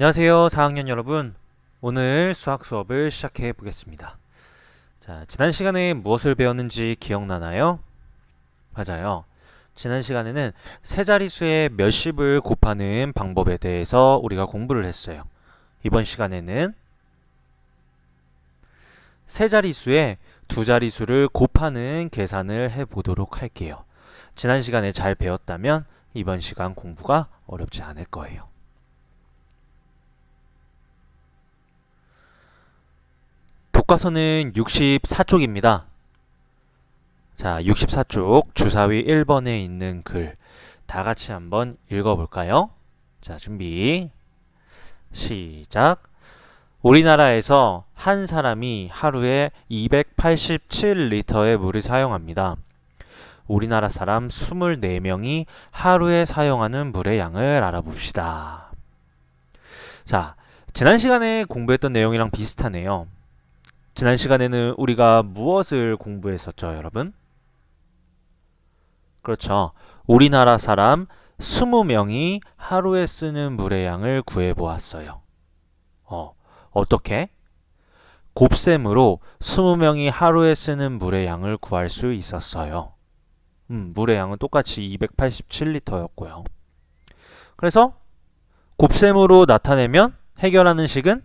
안녕하세요, 4학년 여러분. 오늘 수학 수업을 시작해 보겠습니다. 자, 지난 시간에 무엇을 배웠는지 기억나나요? 맞아요. 지난 시간에는 세 자릿수의 몇십을 곱하는 방법에 대해서 우리가 공부를 했어요. 이번 시간에는 세 자릿수의 두 자릿수를 곱하는 계산을 해 보도록 할게요. 지난 시간에 잘 배웠다면 이번 시간 공부가 어렵지 않을 거예요. 교과서는 64쪽입니다. 자, 64쪽 주사위 1번에 있는 글 다 같이 한번 읽어볼까요? 자, 준비 시작. 우리나라에서 한 사람이 하루에 287리터의 물을 사용합니다. 우리나라 사람 24명이 하루에 사용하는 물의 양을 알아봅시다. 자, 지난 시간에 공부했던 내용이랑 비슷하네요. 지난 시간에는 우리가 무엇을 공부했었죠, 여러분? 그렇죠. 우리나라 사람 20명이 하루에 쓰는 물의 양을 구해보았어요. 어떻게? 곱셈으로 20명이 하루에 쓰는 물의 양을 구할 수 있었어요. 물의 양은 똑같이 287리터였고요. 그래서 곱셈으로 나타내면 해결하는 식은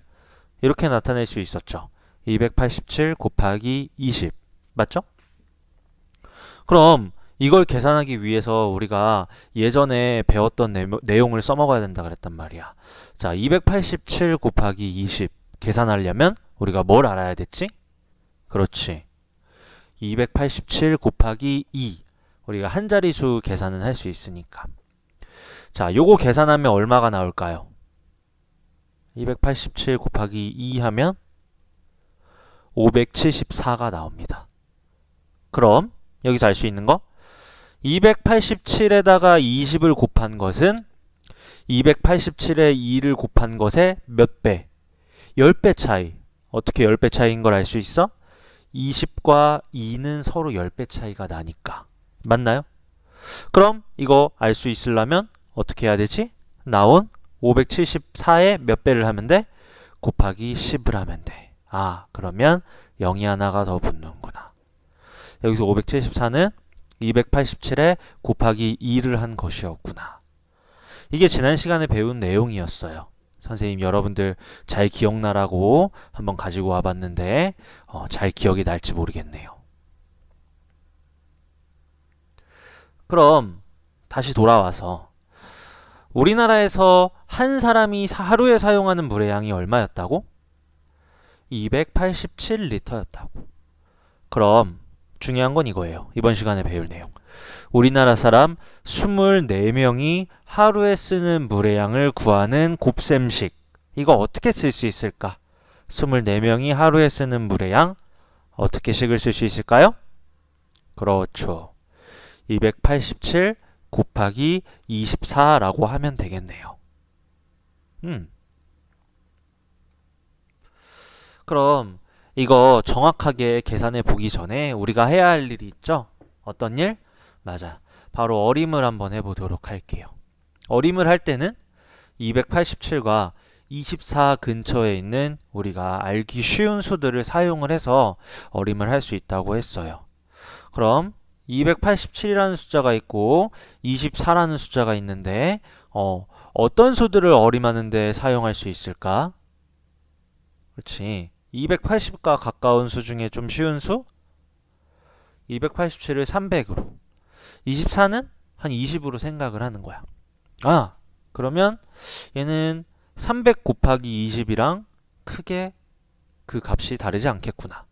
이렇게 나타낼 수 있었죠. 287 곱하기 20 맞죠? 그럼 이걸 계산하기 위해서 우리가 예전에 배웠던 내용을 써먹어야 된다 그랬단 말이야. 자, 287 곱하기 20 계산하려면 우리가 뭘 알아야 됐지? 그렇지. 287 곱하기 2 우리가 한 자릿수 계산은 할 수 있으니까. 자, 요거 계산하면 얼마가 나올까요? 287 곱하기 2 하면 574가 나옵니다. 그럼 여기서 알 수 있는 거 287에다가 20을 곱한 것은 287에 2를 곱한 것의 몇 배? 10배 차이. 어떻게 10배 차이인 걸 알 수 있어? 20과 2는 서로 10배 차이가 나니까. 맞나요? 그럼 이거 알 수 있으려면 어떻게 해야 되지? 나온 574에 몇 배를 하면 돼? 곱하기 10을 하면 돼. 아, 그러면 0이 하나가 더 붙는구나. 여기서 574는 287에 곱하기 2를 한 것이었구나. 이게 지난 시간에 배운 내용이었어요. 선생님 여러분들 잘 기억나라고 한번 가지고 와봤는데 잘 기억이 날지 모르겠네요. 그럼 다시 돌아와서 우리나라에서 한 사람이 하루에 사용하는 물의 양이 얼마였다고? 287리터였다고. 그럼 중요한 건 이거예요. 이번 시간에 배울 내용. 우리나라 사람 24명이 하루에 쓰는 물의 양을 구하는 곱셈식. 이거 어떻게 쓸 수 있을까? 24명이 하루에 쓰는 물의 양 어떻게 식을 쓸 수 있을까요? 그렇죠. 287 곱하기 24라고 하면 되겠네요. 그럼 이거 정확하게 계산해 보기 전에 우리가 해야 할 일이 있죠? 어떤 일? 맞아. 바로 어림을 한번 해보도록 할게요. 어림을 할 때는 287과 24 근처에 있는 우리가 알기 쉬운 수들을 사용을 해서 어림을 할 수 있다고 했어요. 그럼 287이라는 숫자가 있고 24라는 숫자가 있는데 어떤 수들을 어림하는 데 사용할 수 있을까? 그렇지. 280과 가까운 수 중에 좀 쉬운 수? 287을 300으로 24는 한 20으로 생각을 하는 거야. 아, 그러면 얘는 300 곱하기 20이랑 크게 그 값이 다르지 않겠구나.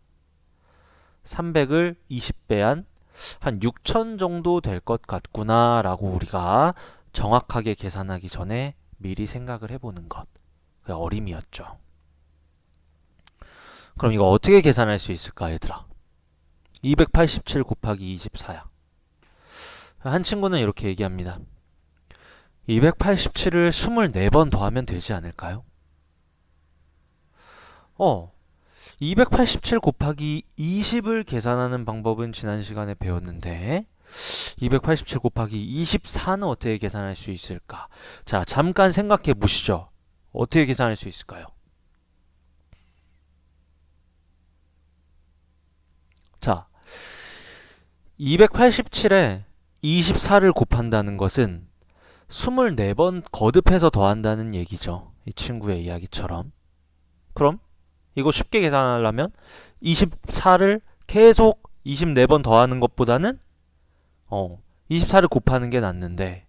300을 20배한 한 6000 정도 될 것 같구나 라고 우리가 정확하게 계산하기 전에 미리 생각을 해보는 것. 그게 어림이었죠. 그럼 이거 어떻게 계산할 수 있을까, 얘들아? 287 곱하기 24야. 한 친구는 이렇게 얘기합니다. 287을 24번 더하면 되지 않을까요? 287 곱하기 20을 계산하는 방법은 지난 시간에 배웠는데 287 곱하기 24는 어떻게 계산할 수 있을까? 자, 잠깐 생각해 보시죠. 어떻게 계산할 수 있을까요? 자, 287에 24를 곱한다는 것은 24번 거듭해서 더한다는 얘기죠. 이 친구의 이야기처럼. 그럼 이거 쉽게 계산하려면 24를 계속 24번 더하는 것보다는 24를 곱하는 게 낫는데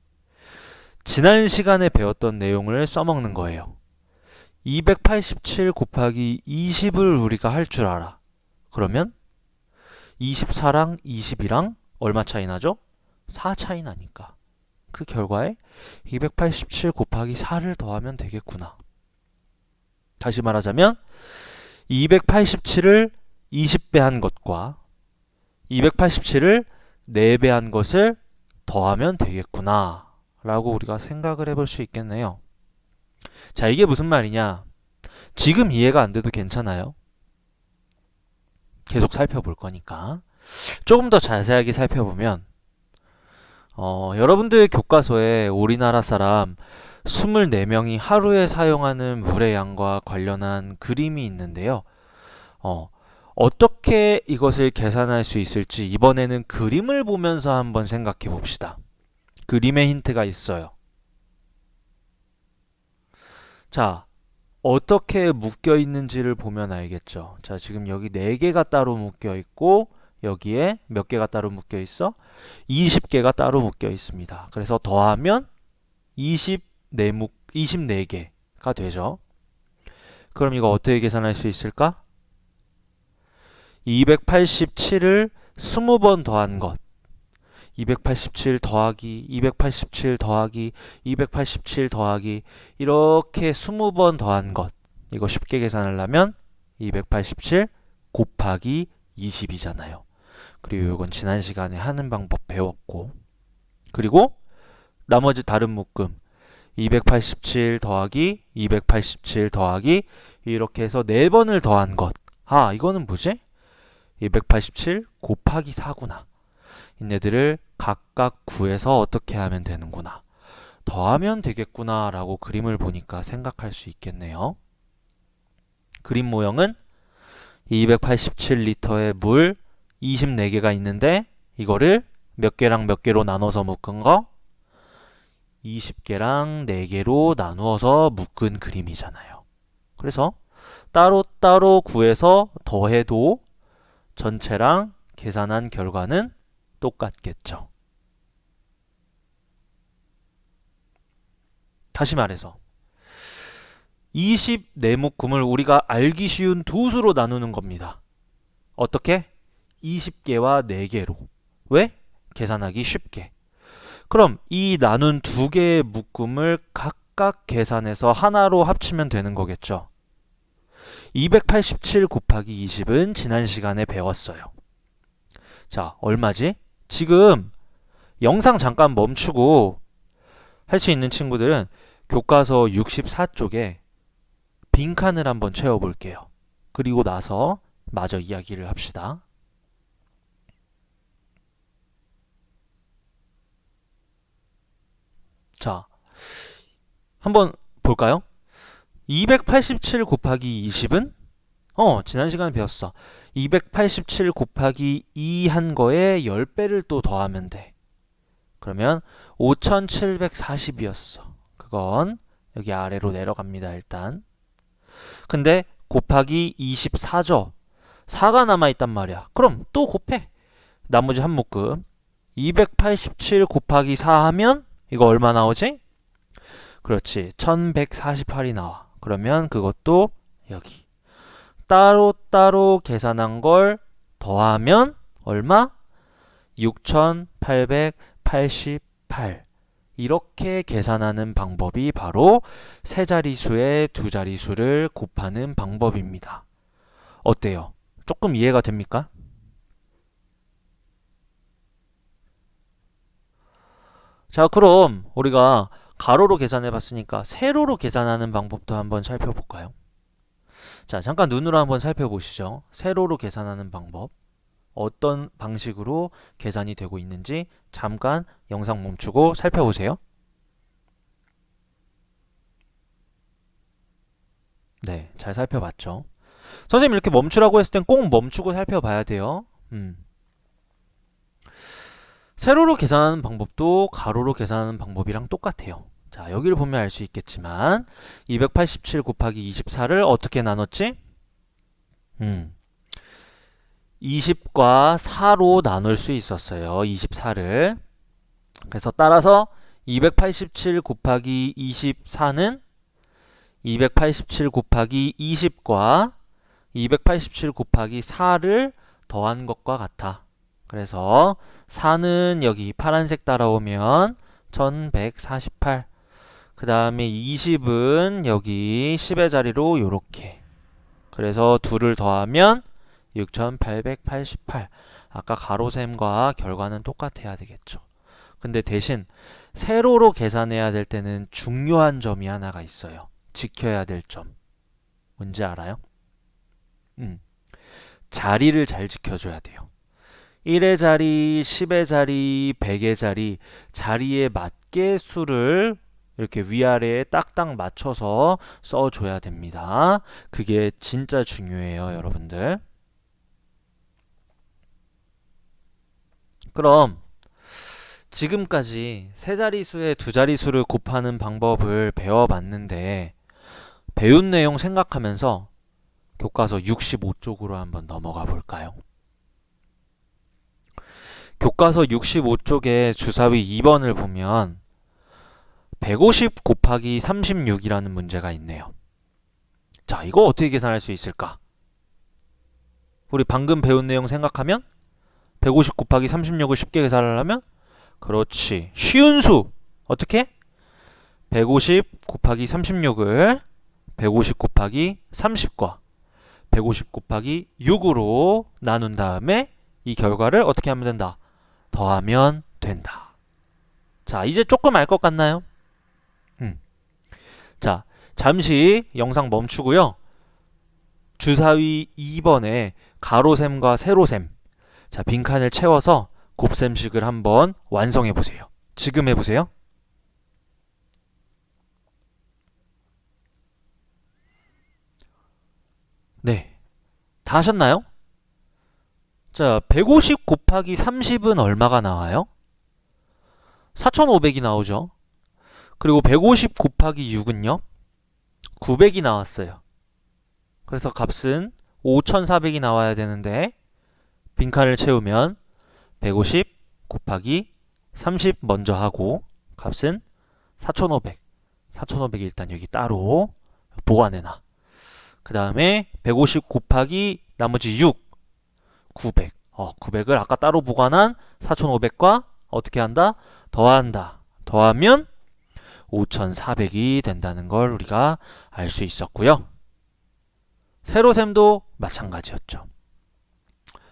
지난 시간에 배웠던 내용을 써먹는 거예요. 287 곱하기 20을 우리가 할 줄 알아. 그러면 24랑 20이랑 얼마 차이 나죠? 4 차이 나니까. 그 결과에 287 곱하기 4를 더하면 되겠구나. 다시 말하자면 287을 20배 한 것과 287을 4배 한 것을 더하면 되겠구나 라고 우리가 생각을 해볼 수 있겠네요. 자, 이게 무슨 말이냐? 지금 이해가 안 돼도 괜찮아요. 계속 살펴볼 거니까. 조금 더 자세하게 살펴보면 여러분들 교과서에 우리나라 사람 24명이 하루에 사용하는 물의 양과 관련한 그림이 있는데요. 어떻게 이것을 계산할 수 있을지 이번에는 그림을 보면서 한번 생각해 봅시다. 그림에 힌트가 있어요. 자, 어떻게 묶여 있는지를 보면 알겠죠. 자, 지금 여기 4개가 따로 묶여 있고 여기에 몇 개가 따로 묶여 있어? 20개가 따로 묶여 있습니다. 그래서 더하면 24개가 되죠. 그럼 이거 어떻게 계산할 수 있을까? 287을 20번 더한 것. 287 더하기 287 더하기 287 더하기 이렇게 20번 더한 것. 이거 쉽게 계산하려면 287 곱하기 20이잖아요. 그리고 이건 지난 시간에 하는 방법 배웠고, 그리고 나머지 다른 묶음 287 더하기 287 더하기 이렇게 해서 4번을 더한 것. 아, 이거는 뭐지? 287 곱하기 4구나. 얘네들을 각각 구해서 어떻게 하면 되는구나. 더하면 되겠구나 라고 그림을 보니까 생각할 수 있겠네요. 그림 모형은 287리터의 물 24개가 있는데 이거를 몇 개랑 몇 개로 나눠서 묶은 거? 20개랑 4개로 나누어서 묶은 그림이잖아요. 그래서 따로따로 구해서 더해도 전체랑 계산한 결과는 똑같겠죠. 다시 말해서 24묶음을 우리가 알기 쉬운 두 수로 나누는 겁니다. 어떻게? 20개와 4개로. 왜? 계산하기 쉽게. 그럼 이 나눈 2개의 묶음을 각각 계산해서 하나로 합치면 되는 거겠죠. 287 곱하기 20은 지난 시간에 배웠어요. 자, 얼마지? 지금 영상 잠깐 멈추고 할 수 있는 친구들은 교과서 64쪽에 빈칸을 한번 채워볼게요. 그리고 나서 마저 이야기를 합시다. 자, 한번 볼까요? 287 곱하기 20은 지난 시간에 배웠어. 287 곱하기 2 한 거에 10배를 또 더하면 돼. 그러면 5740이었어. 그건 여기 아래로 내려갑니다, 일단. 근데 곱하기 24죠. 4가 남아있단 말이야. 그럼 또 곱해. 나머지 한 묶음. 287 곱하기 4 하면 이거 얼마 나오지? 그렇지. 1148이 나와. 그러면 그것도 여기. 따로따로 계산한 걸 더하면 얼마? 6888. 이렇게 계산하는 방법이 바로 세 자리수의 두 자리수를 곱하는 방법입니다. 어때요? 조금 이해가 됩니까? 자, 그럼 우리가 가로로 계산해 봤으니까 세로로 계산하는 방법도 한번 살펴볼까요? 자, 잠깐 눈으로 한번 살펴보시죠. 세로로 계산하는 방법. 어떤 방식으로 계산이 되고 있는지 잠깐 영상 멈추고 살펴보세요. 네, 잘 살펴봤죠. 선생님 이렇게 멈추라고 했을 땐 꼭 멈추고 살펴봐야 돼요. 세로로 계산하는 방법도 가로로 계산하는 방법이랑 똑같아요. 자, 여기를 보면 알 수 있겠지만 287 곱하기 24를 어떻게 나눴지? 20과 4로 나눌 수 있었어요. 24를. 그래서 따라서 287 곱하기 24는 287 곱하기 20과 287 곱하기 4를 더한 것과 같아. 그래서 4는 여기 파란색 따라오면 1148. 그 다음에 20은 여기 10의 자리로 요렇게. 그래서 2를 더하면 6888. 아까 가로셈과 결과는 똑같아야 되겠죠. 근데 대신 세로로 계산해야 될 때는 중요한 점이 하나가 있어요. 지켜야 될 점. 뭔지 알아요? 자리를 잘 지켜줘야 돼요. 1의 자리, 10의 자리, 100의 자리, 자리에 맞게 수를 이렇게 위아래에 딱딱 맞춰서 써줘야 됩니다. 그게 진짜 중요해요, 여러분들. 그럼 지금까지 세 자리수에 두 자리수를 곱하는 방법을 배워봤는데 배운 내용 생각하면서 교과서 65쪽으로 한번 넘어가 볼까요? 교과서 65쪽에 주사위 2번을 보면 150 곱하기 36이라는 문제가 있네요. 자, 이거 어떻게 계산할 수 있을까? 우리 방금 배운 내용 생각하면 150 곱하기 36을 쉽게 계산을 하면 그렇지. 쉬운 수. 어떻게? 150 곱하기 36을 150 곱하기 30과 150 곱하기 6으로 나눈 다음에 이 결과를 어떻게 하면 된다? 더하면 된다. 자, 이제 조금 알 것 같나요? 자, 잠시 영상 멈추고요. 주사위 2번에 가로셈과 세로셈. 자, 빈칸을 채워서 곱셈식을 한번 완성해 보세요. 지금 해보세요. 네. 다 하셨나요? 자, 150 곱하기 30은 얼마가 나와요? 4500이 나오죠. 그리고 150 곱하기 6은요? 900이 나왔어요. 그래서 값은 5400이 나와야 되는데 빈칸을 채우면 150 곱하기 30 먼저 하고 값은 4500. 4500이 일단 여기 따로 보관해놔. 그 다음에 150 곱하기 나머지 6 900. 900을 아까 따로 보관한 4500과 어떻게 한다? 더한다. 더하면 5400이 된다는 걸 우리가 알 수 있었고요. 세로셈도 마찬가지였죠.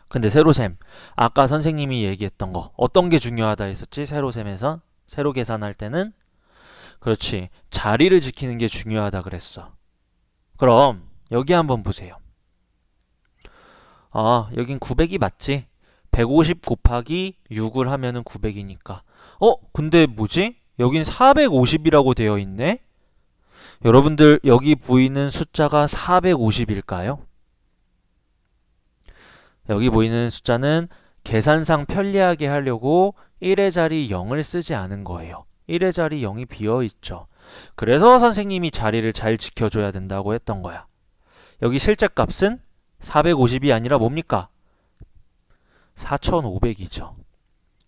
근데 세로셈, 아까 선생님이 얘기했던 거 어떤 게 중요하다 했었지? 세로셈에서 세로 계산할 때는 그렇지, 자리를 지키는 게 중요하다 그랬어. 그럼 여기 한번 보세요. 여긴 900이 맞지? 150 곱하기 6을 하면은 900이니까. 근데 뭐지? 여긴 450이라고 되어 있네? 여러분들 여기 보이는 숫자가 450일까요? 여기 보이는 숫자는 계산상 편리하게 하려고 1의 자리 0을 쓰지 않은 거예요. 1의 자리 0이 비어있죠. 그래서 선생님이 자리를 잘 지켜줘야 된다고 했던 거야. 여기 실제 값은 450이 아니라 뭡니까? 4500이죠.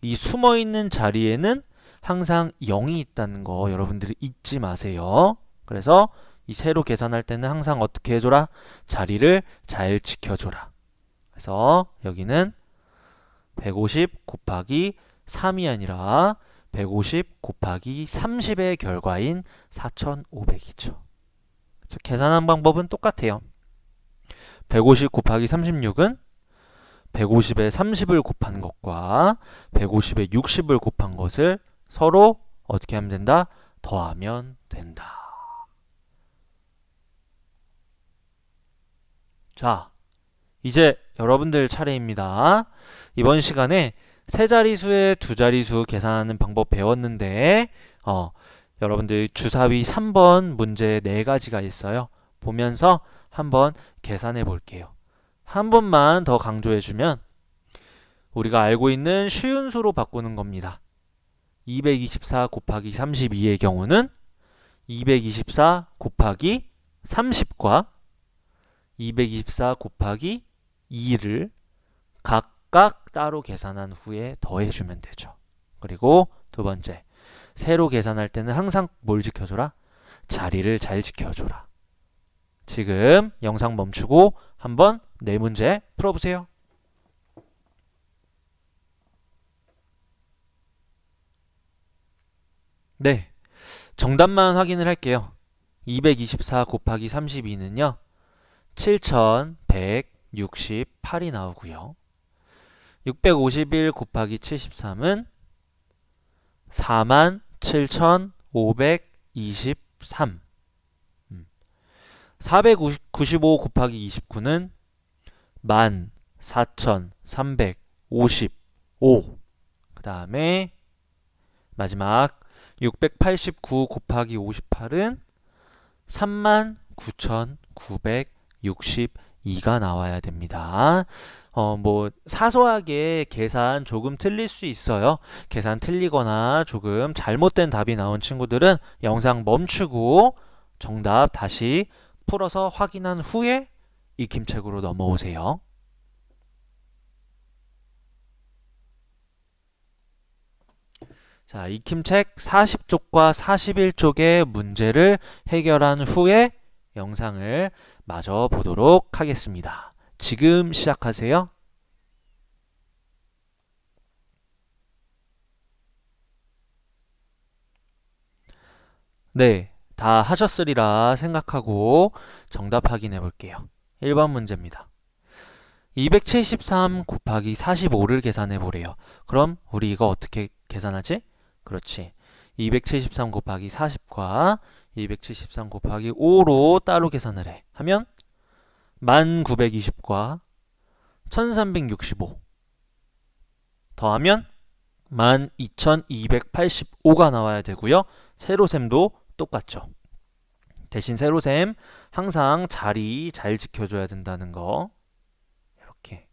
이 숨어있는 자리에는 항상 0이 있다는 거 여러분들이 잊지 마세요. 그래서 이 세로 계산할 때는 항상 어떻게 해줘라? 자리를 잘 지켜줘라. 그래서 여기는 150 곱하기 3이 아니라 150 곱하기 30의 결과인 4500이죠. 그래서 계산한 방법은 똑같아요. 150 곱하기 36은 150에 30을 곱한 것과 150에 60을 곱한 것을 서로 어떻게 하면 된다? 더하면 된다. 자, 이제 여러분들 차례입니다. 이번 시간에 세 자리수에 두 자리수 계산하는 방법 배웠는데 여러분들 주사위 3번 문제 4가지가 있어요. 보면서 한번 계산해 볼게요. 한 번만 더 강조해 주면 우리가 알고 있는 쉬운 수로 바꾸는 겁니다. 224 곱하기 32의 경우는 224 곱하기 30과 224 곱하기 2를 각각 따로 계산한 후에 더해주면 되죠. 그리고 두 번째, 세로 계산할 때는 항상 뭘 지켜줘라? 자리를 잘 지켜줘라. 지금 영상 멈추고 한번 네 문제 풀어보세요. 네, 정답만 확인을 할게요. 224 곱하기 32는요 7168이 나오고요. 651 곱하기 73은 47,523. 495 곱하기 29는 14,355. 그 다음에 마지막 689 곱하기 58은 39,962가 나와야 됩니다. 뭐 사소하게 계산 조금 틀릴 수 있어요. 계산 틀리거나 조금 잘못된 답이 나온 친구들은 영상 멈추고 정답 다시 풀어서 확인한 후에 익힘책으로 넘어오세요. 자, 익힘책 40쪽과 41쪽의 문제를 해결한 후에 영상을 마저 보도록 하겠습니다. 지금 시작하세요. 네, 다 하셨으리라 생각하고 정답 확인해 볼게요. 1번 문제입니다. 273 곱하기 45를 계산해 보래요. 그럼 우리 이거 어떻게 계산하지? 그렇지. 273 곱하기 40과 273 곱하기 5로 따로 계산을 해. 하면 1920과 1365 더하면 12285가 나와야 되고요. 세로셈도 똑같죠. 대신 세로셈 항상 자리 잘 지켜줘야 된다는 거. 이렇게.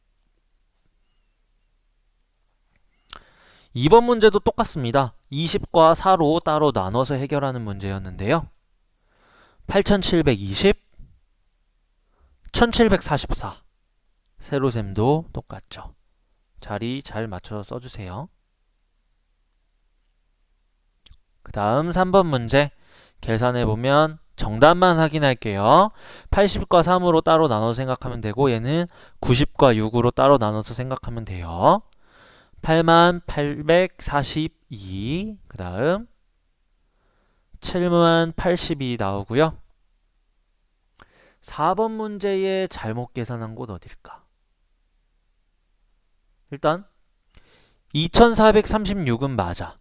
2번 문제도 똑같습니다. 20과 4로 따로 나눠서 해결하는 문제였는데요. 8720, 1744. 세로셈도 똑같죠. 자리 잘 맞춰서 써주세요. 그 다음 3번 문제 계산해보면 정답만 확인할게요. 80과 3으로 따로 나눠서 생각하면 되고 얘는 90과 6으로 따로 나눠서 생각하면 돼요. 8842 그 다음 7082 나오고요. 4번 문제에 잘못 계산한 곳 어딜까? 일단 2436은 맞아.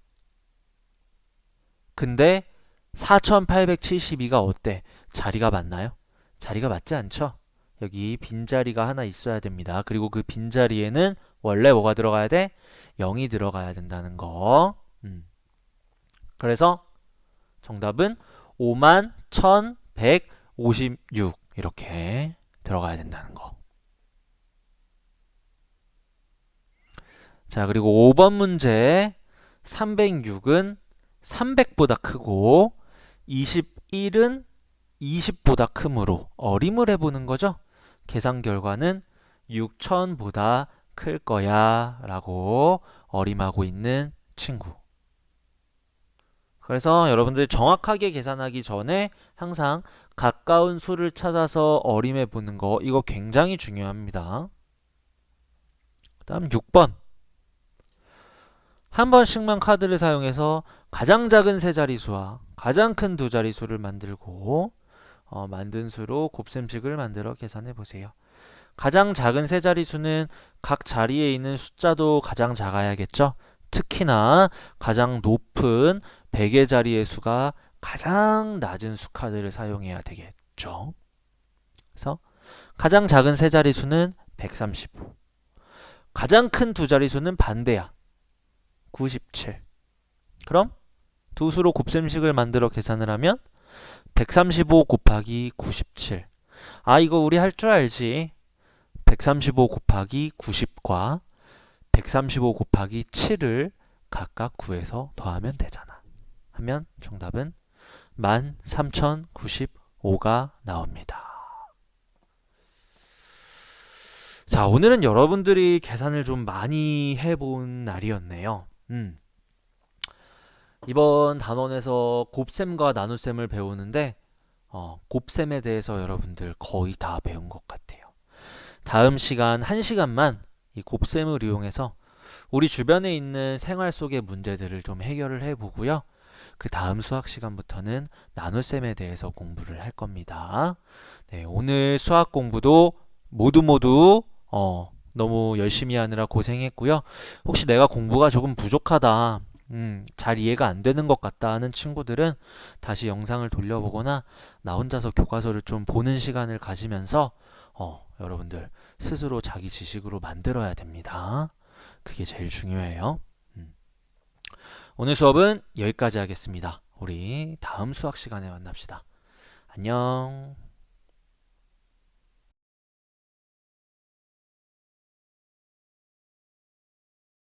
근데 4872가 어때? 자리가 맞나요? 자리가 맞지 않죠? 여기 빈자리가 하나 있어야 됩니다. 그리고 그 빈자리에는 원래 뭐가 들어가야 돼? 0이 들어가야 된다는 거. 그래서 정답은 51,156 이렇게 들어가야 된다는 거. 자, 그리고 5번 문제 306은 300보다 크고 21은 20보다 크므로 어림을 해보는 거죠. 계산 결과는 6000보다 클 거야 라고 어림하고 있는 친구. 그래서 여러분들 정확하게 계산하기 전에 항상 가까운 수를 찾아서 어림해 보는 거 이거 굉장히 중요합니다. 그 다음 6번 한 번씩만 카드를 사용해서 가장 작은 세 자리수와 가장 큰 두 자리수를 만들고 만든 수로 곱셈식을 만들어 계산해 보세요. 가장 작은 세 자리수는 각 자리에 있는 숫자도 가장 작아야겠죠. 특히나 가장 높은 100의 자리의 수가 가장 낮은 수 카드를 사용해야 되겠죠. 그래서 가장 작은 세 자리수는 135. 가장 큰 두 자리수는 반대야. 97. 그럼 두 수로 곱셈식을 만들어 계산을 하면 135 곱하기 97. 아, 이거 우리 할 줄 알지? 135 곱하기 90과 135 곱하기 7을 각각 구해서 더하면 되잖아. 하면 정답은 13,095가 나옵니다. 자, 오늘은 여러분들이 계산을 좀 많이 해본 날이었네요. 이번 단원에서 곱셈과 나눗셈을 배우는데 곱셈에 대해서 여러분들 거의 다 배운 것 같아요. 다음 시간 1시간만 이 곱셈을 이용해서 우리 주변에 있는 생활 속의 문제들을 좀 해결을 해보고요. 그 다음 수학 시간부터는 나눗셈에 대해서 공부를 할 겁니다. 네, 오늘 수학 공부도 모두 너무 열심히 하느라 고생했고요. 혹시 내가 공부가 조금 부족하다, 잘 이해가 안 되는 것 같다 하는 친구들은 다시 영상을 돌려보거나 나 혼자서 교과서를 좀 보는 시간을 가지면서 여러분들 스스로 자기 지식으로 만들어야 됩니다. 그게 제일 중요해요. 오늘 수업은 여기까지 하겠습니다. 우리 다음 수학 시간에 만납시다. 안녕.